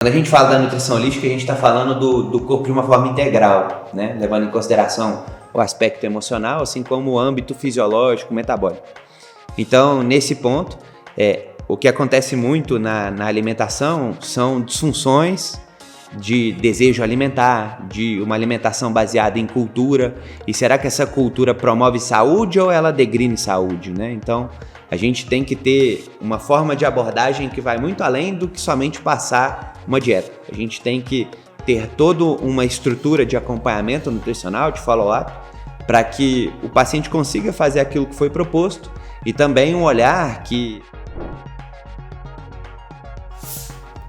Quando a gente fala da nutrição holística, a gente está falando do corpo de uma forma integral, né? Levando em consideração o aspecto emocional, assim como o âmbito fisiológico, metabólico. Então, nesse ponto, o que acontece muito na alimentação são disfunções de desejo alimentar, de uma alimentação baseada em cultura. E será que essa cultura promove saúde ou ela degrine saúde, né? Então, a gente tem que ter uma forma de abordagem que vai muito além do que somente passar uma dieta. A gente tem que ter toda uma estrutura de acompanhamento nutricional, de follow-up, para que o paciente consiga fazer aquilo que foi proposto e também um olhar que...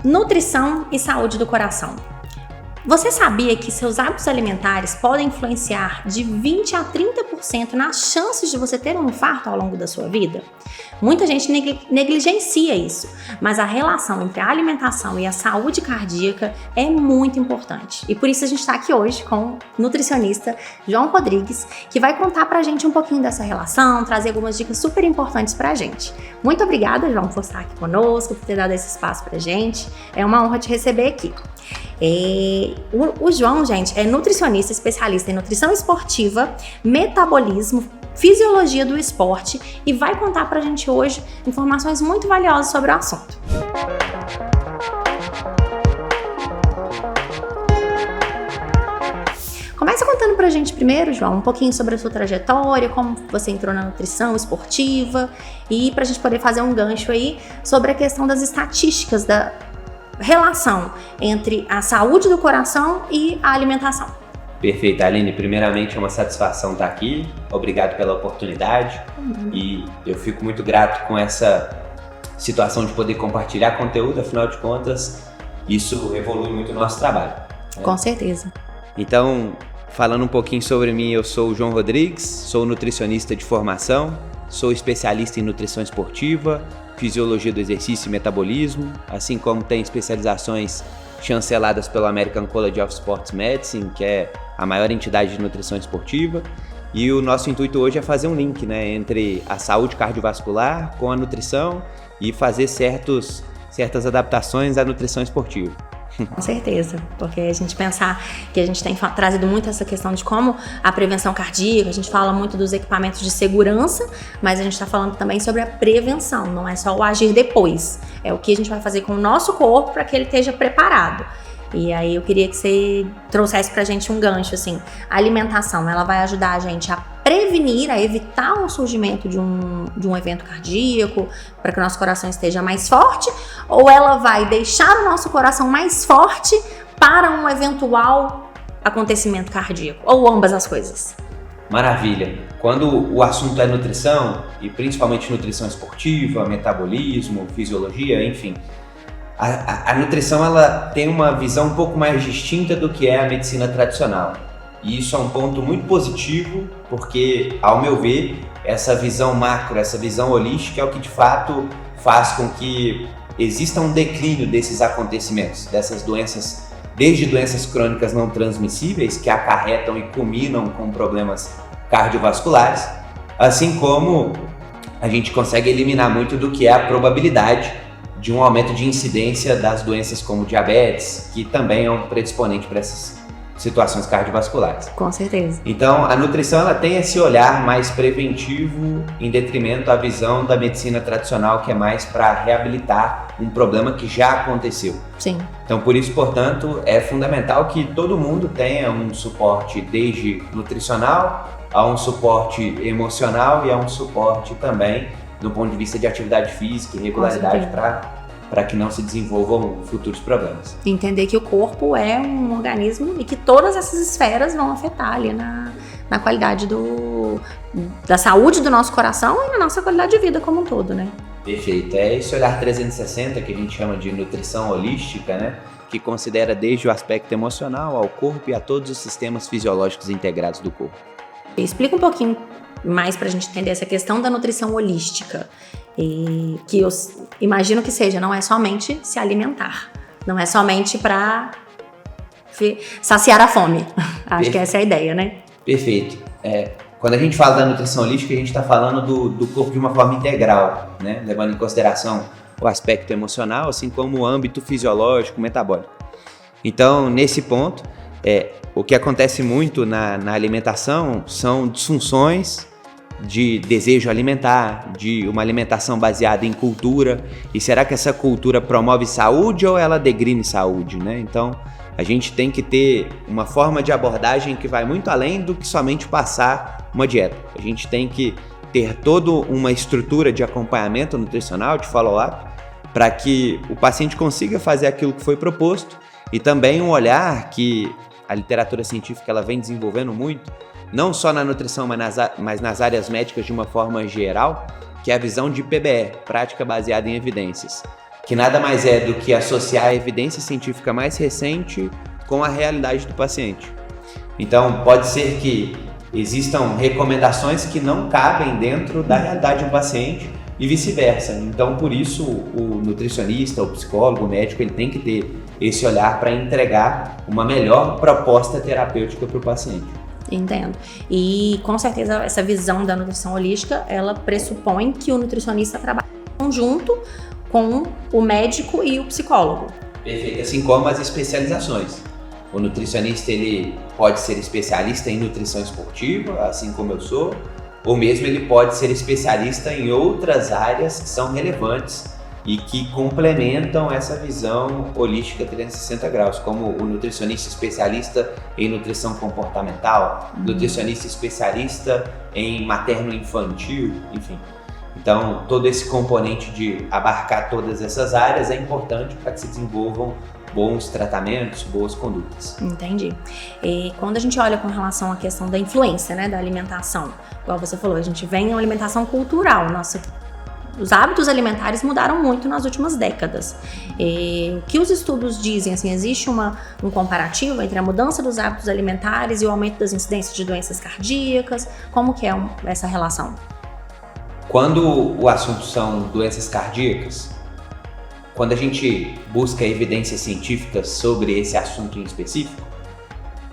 Nutrição e saúde do coração. Você sabia que seus hábitos alimentares podem influenciar de 20 a 30% nas chances de você ter um infarto ao longo da sua vida? Muita gente negligencia isso, mas a relação entre a alimentação e a saúde cardíaca é muito importante. E por isso a gente está aqui hoje com o nutricionista João Rodrigues, que vai contar pra gente um pouquinho dessa relação, trazer algumas dicas super importantes pra gente. Muito obrigada, João, por estar aqui conosco, por ter dado esse espaço pra gente. É uma honra te receber aqui. O João, gente, é nutricionista especialista em nutrição esportiva, metabolismo, fisiologia do esporte e vai contar pra gente hoje informações muito valiosas sobre o assunto. Começa contando pra gente primeiro, João, um pouquinho sobre a sua trajetória, como você entrou na nutrição esportiva e pra gente poder fazer um gancho aí sobre a questão das estatísticas da relação entre a saúde do coração e a alimentação. Perfeito, Aline. Primeiramente, é uma satisfação estar aqui. Obrigado pela oportunidade. E eu fico muito grato com essa situação de poder compartilhar conteúdo. Afinal de contas, isso evolui muito o nosso trabalho. Com certeza. Então, falando um pouquinho sobre mim, eu sou o João Rodrigues, sou nutricionista de formação, sou especialista em nutrição esportiva, fisiologia do exercício e metabolismo, assim como tem especializações chanceladas pela American College of Sports Medicine, que é a maior entidade de nutrição esportiva. E o nosso intuito hoje é fazer um link, né, entre a saúde cardiovascular com a nutrição e fazer certas adaptações à nutrição esportiva. Com certeza, porque a gente pensar que a gente tem trazido muito essa questão de como a prevenção cardíaca, a gente fala muito dos equipamentos de segurança, mas a gente está falando também sobre a prevenção, não é só o agir depois, é o que a gente vai fazer com o nosso corpo para que ele esteja preparado. E aí eu queria que você trouxesse pra gente um gancho, assim, a alimentação, ela vai ajudar a gente a prevenir, a evitar o surgimento de um evento cardíaco, para que o nosso coração esteja mais forte, ou ela vai deixar o nosso coração mais forte para um eventual acontecimento cardíaco, ou ambas as coisas? Maravilha! Quando o assunto é nutrição, e principalmente nutrição esportiva, metabolismo, fisiologia, enfim, a nutrição ela tem uma visão um pouco mais distinta do que é a medicina tradicional. E isso é um ponto muito positivo, porque, ao meu ver, essa visão macro, essa visão holística é o que de fato faz com que exista um declínio desses acontecimentos, dessas doenças, desde doenças crônicas não transmissíveis, que acarretam e culminam com problemas cardiovasculares, assim como a gente consegue eliminar muito do que é a probabilidade de um aumento de incidência das doenças como diabetes, que também é um predisponente para essas situações cardiovasculares. Com certeza. Então, a nutrição ela tem esse olhar mais preventivo em detrimento à visão da medicina tradicional, que é mais para reabilitar um problema que já aconteceu. Sim. Então, por isso, portanto, é fundamental que todo mundo tenha um suporte desde nutricional, a um suporte emocional e a um suporte também do ponto de vista de atividade física e regularidade para que não se desenvolvam futuros problemas. Entender que o corpo é um organismo e que todas essas esferas vão afetar ali na qualidade da saúde do nosso coração e na nossa qualidade de vida como um todo, né? Perfeito. É esse olhar 360 que a gente chama de nutrição holística, né? Que considera desde o aspecto emocional ao corpo e a todos os sistemas fisiológicos integrados do corpo. Explica um pouquinho mais para a gente entender essa questão da nutrição holística, e que eu imagino que seja, não é somente se alimentar, não é somente para saciar a fome. Acho que essa é a ideia, né? Perfeito. Quando a gente fala da nutrição holística, a gente está falando do corpo de uma forma integral, né? Levando em consideração o aspecto emocional, assim como o âmbito fisiológico, metabólico. Então, nesse ponto, o que acontece muito na alimentação são disfunções de desejo alimentar, de uma alimentação baseada em cultura. E será que essa cultura promove saúde ou ela degrine saúde, né? Então, a gente tem que ter uma forma de abordagem que vai muito além do que somente passar uma dieta. A gente tem que ter toda uma estrutura de acompanhamento nutricional, de follow-up, para que o paciente consiga fazer aquilo que foi proposto, e também um olhar que a literatura científica ela vem desenvolvendo muito, não só na nutrição, mas nas áreas médicas de uma forma geral, que é a visão de PBE, prática baseada em evidências, que nada mais é do que associar a evidência científica mais recente com a realidade do paciente. Então, pode ser que existam recomendações que não cabem dentro da realidade do paciente e vice-versa. Então, por isso, o nutricionista, o psicólogo, o médico, ele tem que ter esse olhar para entregar uma melhor proposta terapêutica para o paciente. Entendo. E, com certeza, essa visão da nutrição holística, ela pressupõe que o nutricionista trabalha em conjunto com o médico e o psicólogo. Perfeito. Assim como as especializações. O nutricionista ele pode ser especialista em nutrição esportiva, assim como eu sou, ou mesmo ele pode ser especialista em outras áreas que são relevantes e que complementam essa visão holística 360 graus, como o nutricionista especialista em nutrição comportamental, nutricionista especialista em materno-infantil, enfim. Então, todo esse componente de abarcar todas essas áreas é importante para que se desenvolvam bons tratamentos, boas condutas. Entendi. E quando a gente olha com relação à questão da influência, né, da alimentação, igual você falou, a gente vem em uma alimentação cultural. Os hábitos alimentares mudaram muito nas últimas décadas. O que os estudos dizem, assim, existe um comparativo entre a mudança dos hábitos alimentares e o aumento das incidências de doenças cardíacas? Como que é essa relação? Quando o assunto são doenças cardíacas, quando a gente busca evidências científicas sobre esse assunto em específico,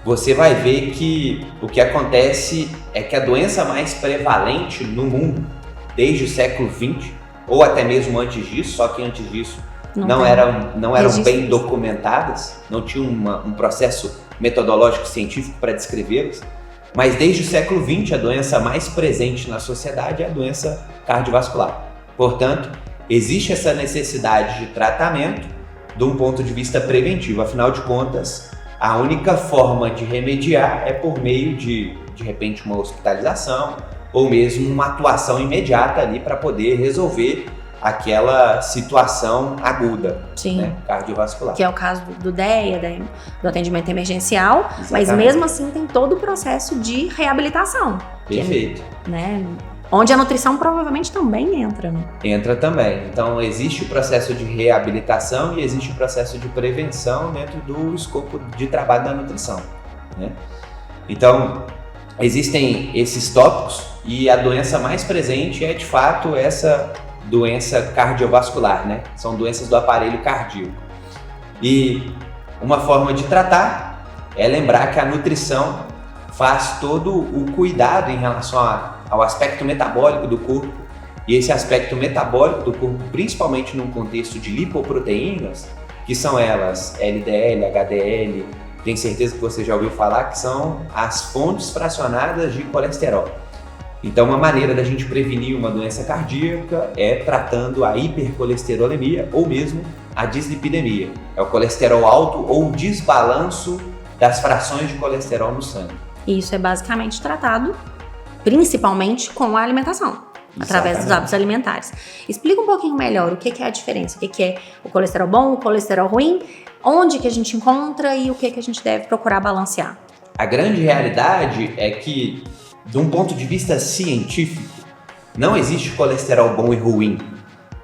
você vai ver que o que acontece é que a doença mais prevalente no mundo, desde o século XX, ou até mesmo antes disso, só que antes disso não eram bem documentadas, não tinha um processo metodológico científico para descrevê-las, mas desde o século XX a doença mais presente na sociedade é a doença cardiovascular. Portanto, existe essa necessidade de tratamento de um ponto de vista preventivo. Afinal de contas, a única forma de remediar é por meio de repente, uma hospitalização ou mesmo uma atuação imediata ali para poder resolver aquela situação aguda, né, cardiovascular. Que é o caso do DEA, do atendimento emergencial, exatamente. Mas mesmo assim tem todo o processo de reabilitação. Perfeito. Né, onde a nutrição provavelmente também entra, né? Entra também. Então, existe o processo de reabilitação e existe o processo de prevenção dentro do escopo de trabalho da nutrição, né? Então, existem esses tópicos e a doença mais presente é, de fato, essa doença cardiovascular, né? São doenças do aparelho cardíaco. E uma forma de tratar é lembrar que a nutrição faz todo o cuidado em relação ao aspecto metabólico do corpo, e esse aspecto metabólico do corpo, principalmente num contexto de lipoproteínas, que são elas LDL, HDL, tenho certeza que você já ouviu falar, que são as fontes fracionadas de colesterol. Então, uma maneira da gente prevenir uma doença cardíaca é tratando a hipercolesterolemia ou mesmo a dislipidemia. É o colesterol alto ou o desbalanço das frações de colesterol no sangue. E isso é basicamente tratado principalmente com a alimentação, através dos hábitos alimentares. Explica um pouquinho melhor o que é a diferença, o que é o colesterol bom, o colesterol ruim, onde que a gente encontra e o que a gente deve procurar balancear. A grande realidade é que, de um ponto de vista científico, não existe colesterol bom e ruim.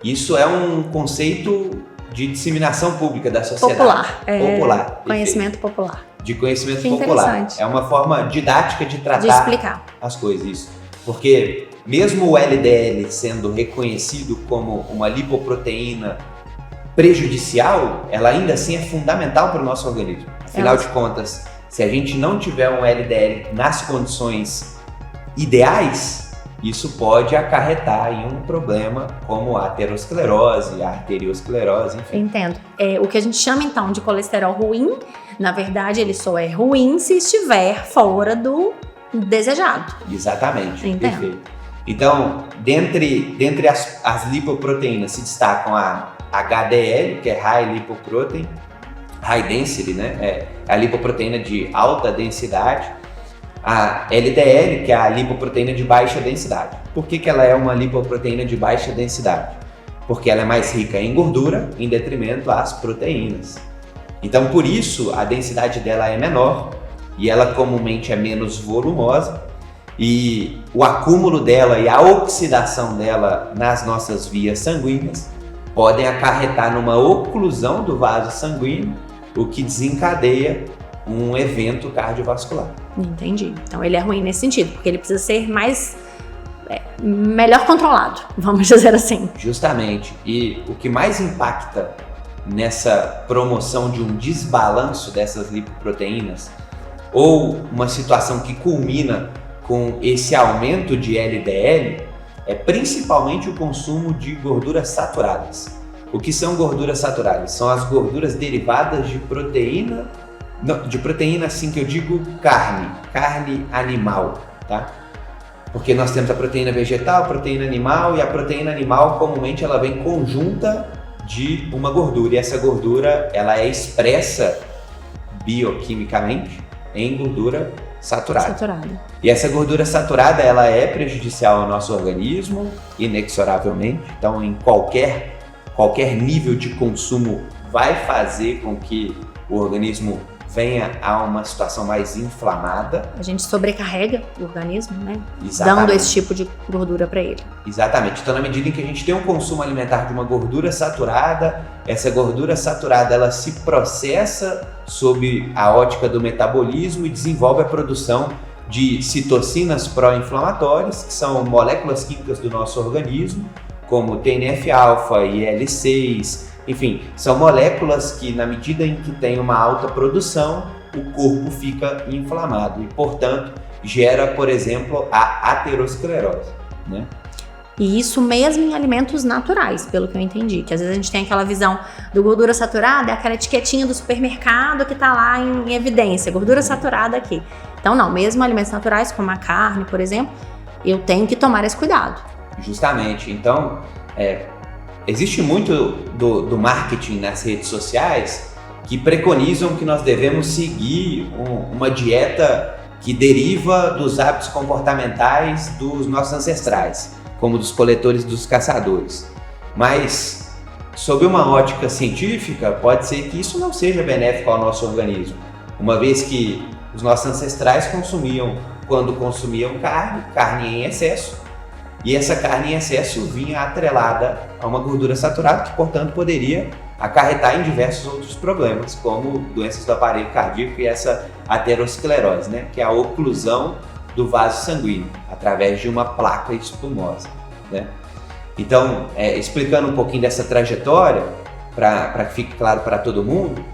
Isso é um conceito de disseminação pública da sociedade. Popular. Conhecimento popular. De conhecimento popular. É uma forma didática de tratar, de explicar as coisas. Isso. Porque mesmo o LDL sendo reconhecido como uma lipoproteína prejudicial, ela ainda assim é fundamental para o nosso organismo. Afinal de contas, se a gente não tiver um LDL nas condições ideais, isso pode acarretar em um problema como a aterosclerose, a arteriosclerose, enfim. Entendo. O que a gente chama então de colesterol ruim, na verdade ele só é ruim se estiver fora do desejado. Exatamente, Entendo. Perfeito. Então, dentre as lipoproteínas se destacam a HDL, que é High Lipoprotein, High Density, né? É a lipoproteína de alta densidade. A LDL, que é a lipoproteína de baixa densidade. Por que ela é uma lipoproteína de baixa densidade? Porque ela é mais rica em gordura, em detrimento às proteínas. Então, por isso, a densidade dela é menor e ela comumente é menos volumosa, e o acúmulo dela e a oxidação dela nas nossas vias sanguíneas podem acarretar numa oclusão do vaso sanguíneo, o que desencadeia um evento cardiovascular. Entendi. Então ele é ruim nesse sentido, porque ele precisa ser melhor controlado, vamos dizer assim. Justamente. E o que mais impacta nessa promoção de um desbalanço dessas lipoproteínas, ou uma situação que culmina com esse aumento de LDL, é principalmente o consumo de gorduras saturadas. O que são gorduras saturadas? São as gorduras derivadas de proteína, assim que eu digo carne animal, tá? Porque nós temos a proteína vegetal, a proteína animal, e a proteína animal comumente ela vem conjunta de uma gordura, e essa gordura ela é expressa bioquimicamente em gordura saturada. E essa gordura saturada ela é prejudicial ao nosso organismo, inexoravelmente. Então, em qualquer nível de consumo vai fazer com que o organismo venha a uma situação mais inflamada. A gente sobrecarrega o organismo, né? Exatamente. Dando esse tipo de gordura para ele. Exatamente. Então, na medida em que a gente tem um consumo alimentar de uma gordura saturada, essa gordura saturada ela se processa sob a ótica do metabolismo e desenvolve a produção de citocinas pró-inflamatórias, que são moléculas químicas do nosso organismo, como TNF-alfa, IL-6, enfim, são moléculas que, na medida em que tem uma alta produção, o corpo fica inflamado e, portanto, gera, por exemplo, a aterosclerose, né? E isso mesmo em alimentos naturais, pelo que eu entendi. Que às vezes a gente tem aquela visão do gordura saturada, é aquela etiquetinha do supermercado que tá lá em evidência, gordura saturada aqui. Então não, mesmo alimentos naturais, como a carne, por exemplo, eu tenho que tomar esse cuidado. Justamente. Então, existe muito do marketing nas redes sociais que preconizam que nós devemos seguir uma dieta que deriva dos hábitos comportamentais dos nossos ancestrais, como dos coletores e dos caçadores. Mas, sob uma ótica científica, pode ser que isso não seja benéfico ao nosso organismo, uma vez que os nossos ancestrais quando consumiam carne em excesso, e essa carne em excesso vinha atrelada a uma gordura saturada que, portanto, poderia acarretar em diversos outros problemas, como doenças do aparelho cardíaco e essa aterosclerose, né, que é a oclusão do vaso sanguíneo através de uma placa espumosa, né? Então, explicando um pouquinho dessa trajetória, para que fique claro para todo mundo,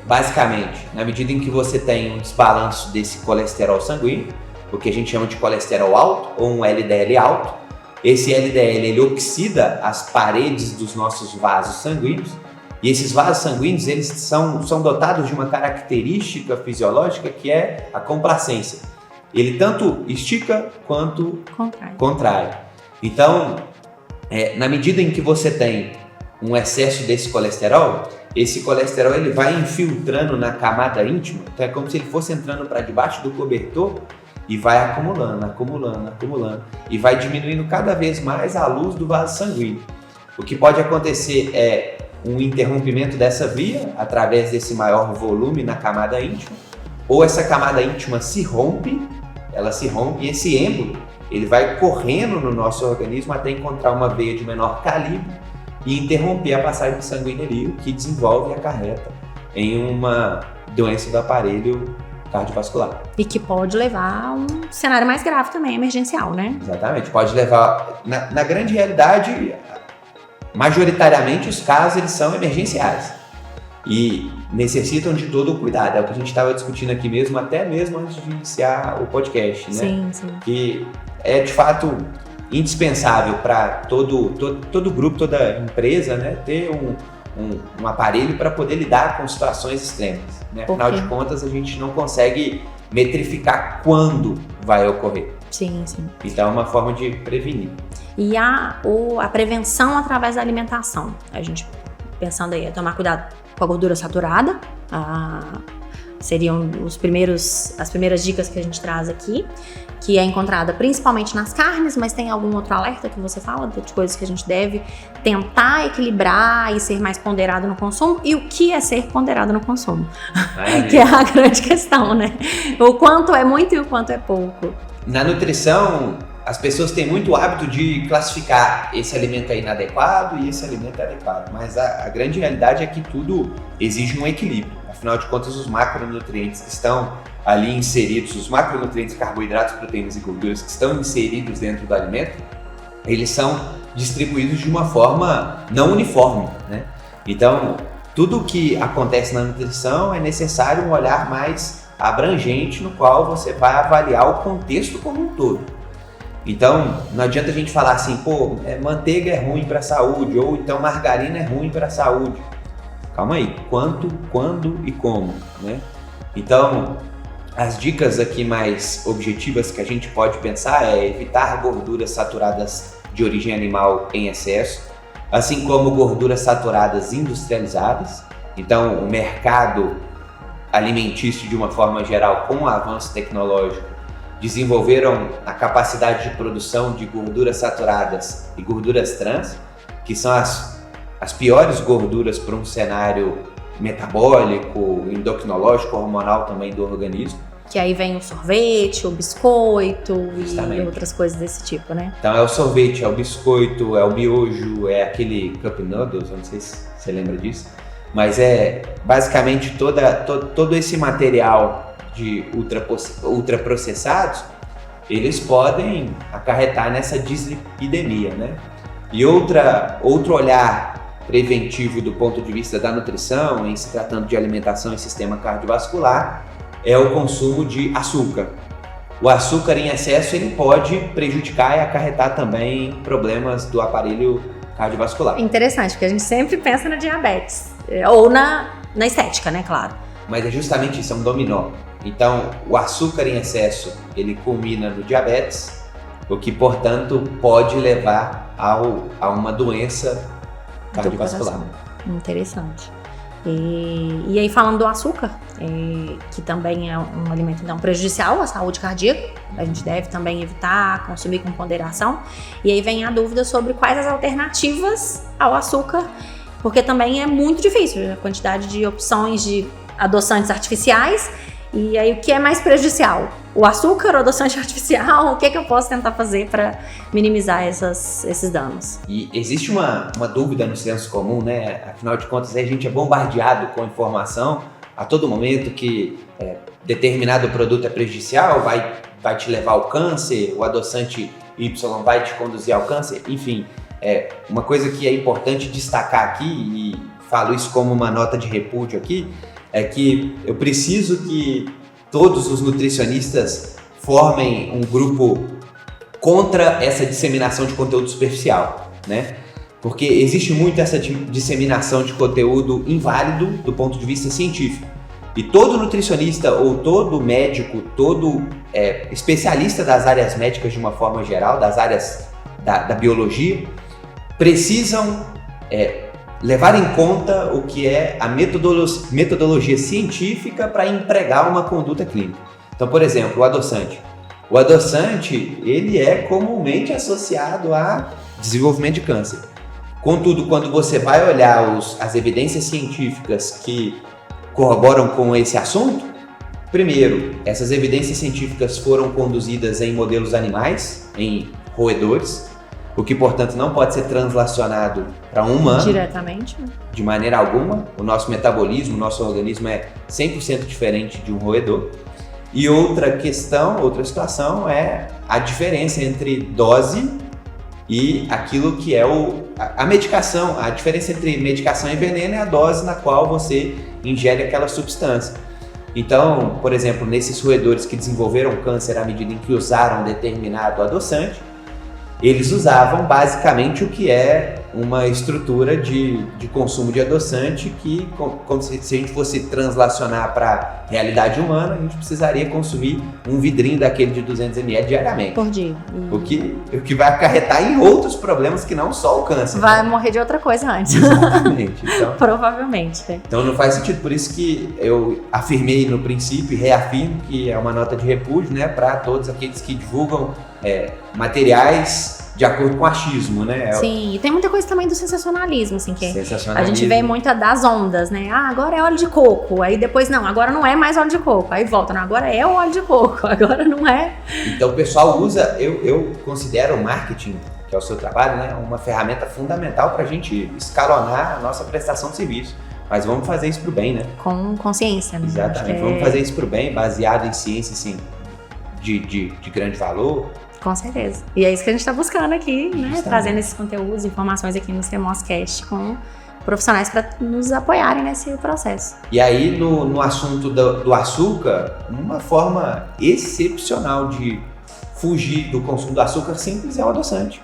basicamente, na medida em que você tem um desbalanço desse colesterol sanguíneo, o que a gente chama de colesterol alto ou um LDL alto, esse LDL ele oxida as paredes dos nossos vasos sanguíneos, e esses vasos sanguíneos eles são dotados de uma característica fisiológica que é a complacência. Ele tanto estica quanto contrai. Então, na medida em que você tem um excesso desse colesterol, esse colesterol ele vai infiltrando na camada íntima, então é como se ele fosse entrando para debaixo do cobertor e vai acumulando, e vai diminuindo cada vez mais a luz do vaso sanguíneo. O que pode acontecer é um interrompimento dessa via através desse maior volume na camada íntima, ou essa camada íntima se rompe e esse êmbolo ele vai correndo no nosso organismo até encontrar uma veia de menor calibre e interromper a passagem sanguínea ali, o que desenvolve e acarreta em uma doença do aparelho cardiovascular. E que pode levar a um cenário mais grave também, emergencial, né? Exatamente, pode levar, na grande realidade, majoritariamente os casos eles são emergenciais. e necessitam de todo o cuidado. É o que a gente estava discutindo aqui mesmo, até mesmo antes de iniciar o podcast, né? Sim. Que é de fato indispensável para todo grupo, toda empresa, né, ter um aparelho para poder lidar com situações extremas, né? Afinal de contas, a gente não consegue metrificar quando vai ocorrer. Sim. Então é uma forma de prevenir. E a prevenção através da alimentação. A gente pensando aí, tomar cuidado com a gordura saturada, seriam as primeiras dicas que a gente traz aqui, que é encontrada principalmente nas carnes, mas tem algum outro alerta que você fala de coisas que a gente deve tentar equilibrar e ser mais ponderado no consumo? E o que é ser ponderado no consumo? Que é a grande questão, né? O quanto é muito e o quanto é pouco. Na nutrição, as pessoas têm muito hábito de classificar esse alimento é inadequado e esse alimento é adequado, mas a grande realidade é que tudo exige um equilíbrio. Afinal de contas, os macronutrientes que estão ali inseridos, os macronutrientes, carboidratos, proteínas e gorduras que estão inseridos dentro do alimento, eles são distribuídos de uma forma não uniforme, né? Então, tudo que acontece na nutrição é necessário um olhar mais abrangente no qual você vai avaliar o contexto como um todo. Então, não adianta a gente falar assim, manteiga é ruim para a saúde, ou então margarina é ruim para a saúde. Calma aí, quanto, quando e como, né? Então, as dicas aqui mais objetivas que a gente pode pensar é evitar gorduras saturadas de origem animal em excesso, assim como gorduras saturadas industrializadas. Então, o mercado alimentício, de uma forma geral, com o avanço tecnológico, desenvolveram a capacidade de produção de gorduras saturadas e gorduras trans, que são as piores gorduras para um cenário metabólico, endocrinológico, hormonal também do organismo. Que aí vem o sorvete, o biscoito Justamente. E outras coisas desse tipo, né? Então é o sorvete, é o biscoito, é o miojo, é aquele cup noodles, eu não sei se você lembra disso, mas é basicamente todo esse material de ultraprocessados, eles podem acarretar nessa dislipidemia, né? E outro olhar preventivo do ponto de vista da nutrição, em se tratando de alimentação e sistema cardiovascular, é o consumo de açúcar. O açúcar em excesso ele pode prejudicar e acarretar também problemas do aparelho cardiovascular. Interessante, porque a gente sempre pensa na diabetes, ou na estética, né, claro. Mas é justamente isso, é um dominó. Então, o açúcar em excesso, ele culmina no diabetes, o que, portanto, pode levar a uma doença cardiovascular. Interessante. E aí, falando do açúcar, que também é um alimento então, prejudicial à saúde cardíaca, a gente deve também evitar consumir com ponderação. E aí vem a dúvida sobre quais as alternativas ao açúcar, porque também é muito difícil a quantidade de opções de adoçantes artificiais. E aí, o que é mais prejudicial? O açúcar ou o adoçante artificial? O que eu posso tentar fazer para minimizar esses danos? E existe uma dúvida no senso comum, né? Afinal de contas, a gente é bombardeado com informação a todo momento que determinado produto é prejudicial, vai te levar ao câncer, o adoçante Y vai te conduzir ao câncer, enfim. Uma coisa que é importante destacar aqui, e falo isso como uma nota de repúdio aqui, é que eu preciso que todos os nutricionistas formem um grupo contra essa disseminação de conteúdo superficial, né? Porque existe muito essa disseminação de conteúdo inválido do ponto de vista científico. E todo nutricionista ou todo médico, todo especialista das áreas médicas de uma forma geral, das áreas da biologia, precisam levar em conta o que é a metodologia científica para empregar uma conduta clínica. Então, por exemplo, o adoçante. O adoçante, ele é comumente associado a desenvolvimento de câncer. Contudo, quando você vai olhar as evidências científicas que corroboram com esse assunto, primeiro, essas evidências científicas foram conduzidas em modelos animais, em roedores, o que, portanto, não pode ser translacionado para um humano. Diretamente. De maneira alguma. O nosso metabolismo, o nosso organismo é 100% diferente de um roedor. E outra situação é a diferença entre dose e aquilo que é a medicação. A diferença entre medicação e veneno é a dose na qual você ingere aquela substância. Então, por exemplo, nesses roedores que desenvolveram câncer à medida em que usaram determinado adoçante, eles usavam basicamente o que é uma estrutura de consumo de adoçante que, como se a gente fosse translacionar para a realidade humana, a gente precisaria consumir um vidrinho daquele de 200 ml diariamente. Por dia. O que vai acarretar em outros problemas que não só o câncer. Vai morrer de outra coisa antes. Exatamente. Então, provavelmente. Então não faz sentido. Por isso que eu afirmei no princípio e reafirmo que é uma nota de repúdio, né, para todos aqueles que divulgam materiais de acordo com o achismo, né? Sim, e tem muita coisa também do sensacionalismo, assim, que sensacionalismo. A gente vê muita das ondas, né? Ah, agora é óleo de coco, aí depois não, agora não é mais óleo de coco, aí volta, não, agora é o óleo de coco, agora não é. Então o pessoal usa, eu considero o marketing, que é o seu trabalho, né, uma ferramenta fundamental para a gente escalonar a nossa prestação de serviço. Mas vamos fazer isso pro bem, né? Com consciência, né? Exatamente, vamos fazer isso pro bem, baseado em ciência, assim, de grande valor. Com certeza. E é isso que a gente está buscando aqui, né? Justamente. Trazendo esses conteúdos, informações aqui no Cremoscast com profissionais para nos apoiarem nesse processo. E aí, no assunto do açúcar, uma forma excepcional de fugir do consumo do açúcar simples é o adoçante.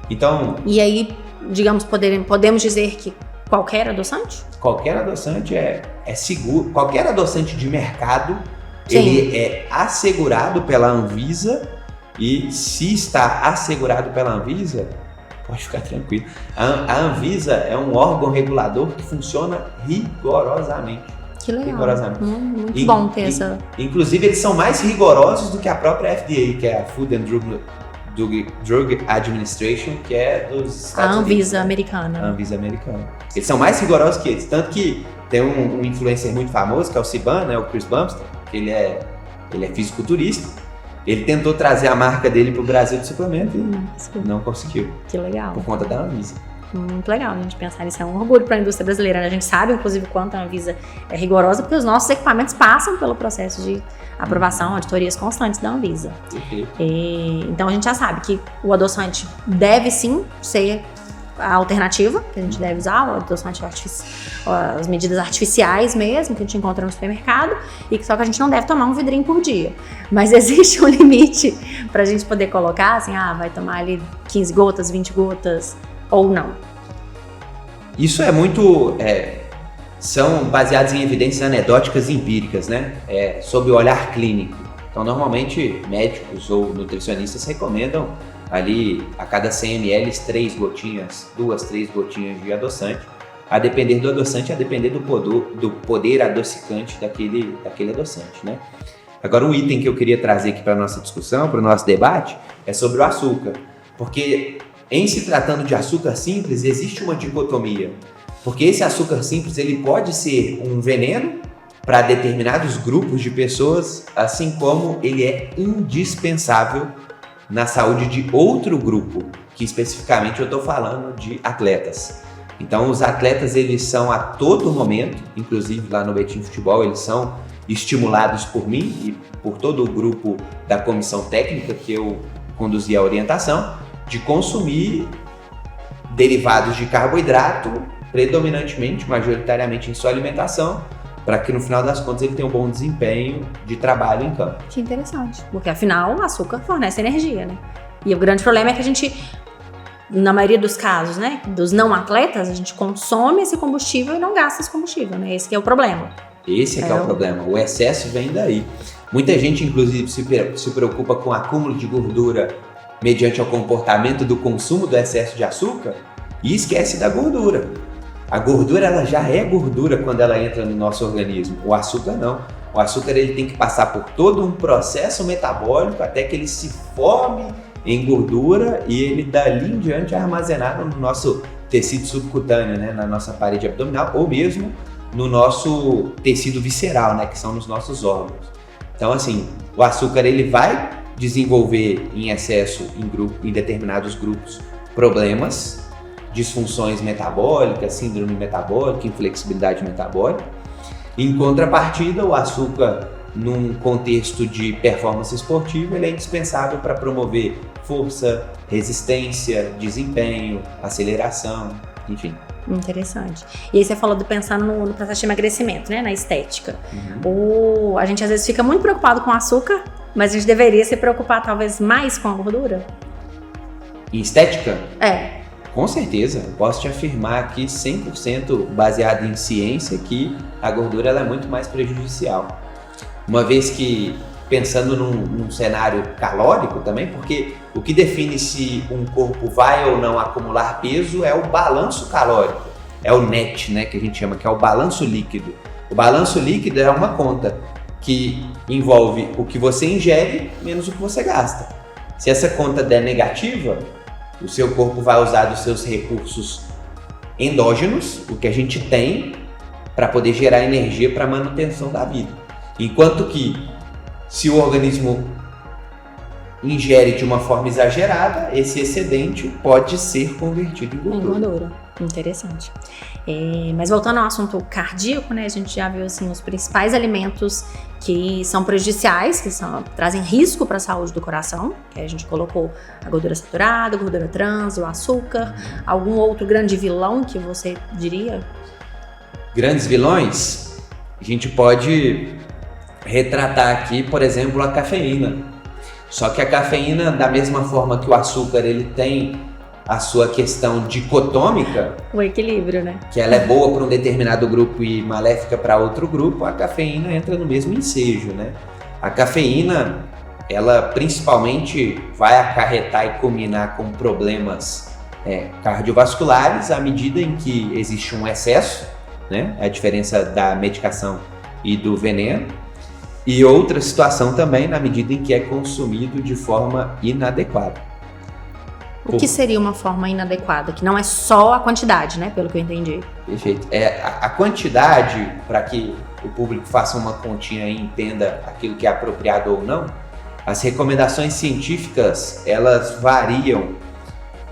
Então... E aí, digamos, podemos dizer que qualquer adoçante? Qualquer adoçante é seguro. Qualquer adoçante de mercado, Sim. Ele é assegurado pela Anvisa. E se está assegurado pela Anvisa, pode ficar tranquilo. A Anvisa é um órgão regulador que funciona rigorosamente. Que legal. Rigorosamente. Muito bom ter essa... Inclusive, eles são mais rigorosos do que a própria FDA, que é a Food and Drug Administration, que é dos Estados Unidos. Anvisa americana. A Anvisa americana. Eles são mais rigorosos que eles. Tanto que tem um influencer muito famoso, que é o Ciban, né, o Chris Bumstead, que ele é fisiculturista. Ele tentou trazer a marca dele para o Brasil de suplemento e não conseguiu. Que legal. Por conta da Anvisa. Muito legal a gente pensar nisso. É um orgulho para a indústria brasileira, né? A gente sabe, inclusive, o quanto a Anvisa é rigorosa, porque os nossos equipamentos passam pelo processo de aprovação, auditorias constantes da Anvisa. Então a gente já sabe que o adoçante deve sim ser a alternativa que a gente deve usar, o adoçante as medidas artificiais mesmo, que a gente encontra no supermercado, e que só que a gente não deve tomar um vidrinho por dia. Mas existe um limite pra gente poder colocar, assim, vai tomar ali 15 gotas, 20 gotas, ou não. Isso é muito... são baseados em evidências anedóticas e empíricas, né? Sob o olhar clínico. Então, normalmente, médicos ou nutricionistas recomendam ali, a cada 100 ml, 3 gotinhas, 2, 3 gotinhas de adoçante, a depender do adoçante, a depender do poder adocicante daquele adoçante, né? Agora, um item que eu queria trazer aqui para a nossa discussão, para o nosso debate, é sobre o açúcar. Porque, em se tratando de açúcar simples, existe uma dicotomia. Porque esse açúcar simples, ele pode ser um veneno para determinados grupos de pessoas, assim como ele é indispensável na saúde de outro grupo, que especificamente eu estou falando de atletas. Então, os atletas, eles são a todo momento, inclusive lá no Betim Futebol, eles são estimulados por mim e por todo o grupo da comissão técnica que eu conduzi a orientação, de consumir derivados de carboidrato, predominantemente, majoritariamente em sua alimentação, para que no final das contas ele tenha um bom desempenho de trabalho em campo. Que interessante, porque afinal o açúcar fornece energia, né? E o grande problema é que a gente, na maioria dos casos, né, dos não atletas, a gente consome esse combustível e não gasta esse combustível, né? Esse que é o problema. Esse é que é o problema, o excesso vem daí. Muita gente, inclusive, se preocupa com o acúmulo de gordura mediante o comportamento do consumo do excesso de açúcar e esquece da gordura. A gordura, ela já é gordura quando ela entra no nosso organismo. O açúcar não. O açúcar, ele tem que passar por todo um processo metabólico até que ele se forme em gordura e ele dali em diante é armazenado no nosso tecido subcutâneo, né, na nossa parede abdominal ou mesmo no nosso tecido visceral, né, que são nos nossos órgãos. Então, assim, o açúcar, ele vai desenvolver em excesso em determinados grupos problemas, disfunções metabólicas, síndrome metabólica, inflexibilidade metabólica. Em contrapartida, o açúcar num contexto de performance esportiva, ele é indispensável para promover força, resistência, desempenho, aceleração, enfim. Interessante. E aí você falou de pensar no processo de emagrecimento, né? Na estética. A gente às vezes fica muito preocupado com o açúcar, mas a gente deveria se preocupar talvez mais com a gordura? Em estética? É. Com certeza. Eu posso te afirmar aqui 100% baseado em ciência que a gordura ela é muito mais prejudicial. Uma vez que, pensando num cenário calórico também, porque o que define se um corpo vai ou não acumular peso é o balanço calórico, é o NET, né, que a gente chama, que é o balanço líquido. O balanço líquido é uma conta que envolve o que você ingere menos o que você gasta. Se essa conta der negativa, o seu corpo vai usar dos seus recursos endógenos, o que a gente tem, para poder gerar energia para a manutenção da vida. Enquanto que, se o organismo ingere de uma forma exagerada, esse excedente pode ser convertido em gordura. Interessante. Mas voltando ao assunto cardíaco, né, a gente já viu assim, os principais alimentos que são prejudiciais, que trazem risco para a saúde do coração, que a gente colocou a gordura saturada, a gordura trans, o açúcar. Algum outro grande vilão que você diria? Grandes vilões? A gente pode retratar aqui, por exemplo, a cafeína. Só que a cafeína, da mesma forma que o açúcar, ele tem a sua questão dicotômica, o equilíbrio, né? Que ela é boa para um determinado grupo e maléfica para outro grupo, a cafeína entra no mesmo ensejo, né? A cafeína, ela principalmente vai acarretar e culminar com problemas cardiovasculares à medida em que existe um excesso, né? A diferença da medicação e do veneno. E outra situação também na medida em que é consumido de forma inadequada. O que seria uma forma inadequada? Que não é só a quantidade, né? Pelo que eu entendi. Perfeito. A quantidade, para que o público faça uma continha e entenda aquilo que é apropriado ou não, as recomendações científicas, elas variam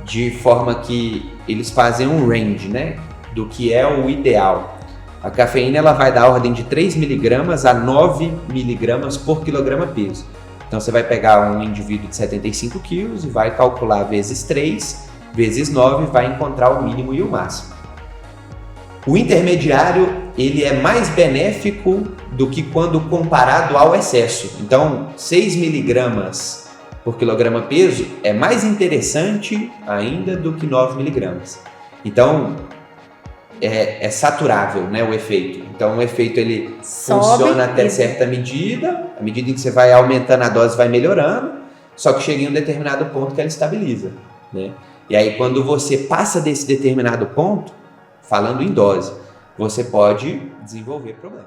de forma que eles fazem um range, né? Do que é o ideal. A cafeína ela vai da ordem de 3 mg a 9 mg por quilograma peso. Então você vai pegar um indivíduo de 75 quilos e vai calcular vezes 3, vezes 9, vai encontrar o mínimo e o máximo. O intermediário ele é mais benéfico do que quando comparado ao excesso. Então 6 mg por quilograma peso é mais interessante ainda do que 9 mg. Então é saturável, né, o efeito. Então o efeito ele funciona até certa medida, à medida em que você vai aumentando a dose vai melhorando, só que chega em um determinado ponto que ela estabiliza, né? E aí quando você passa desse determinado ponto, falando em dose, você pode desenvolver problemas.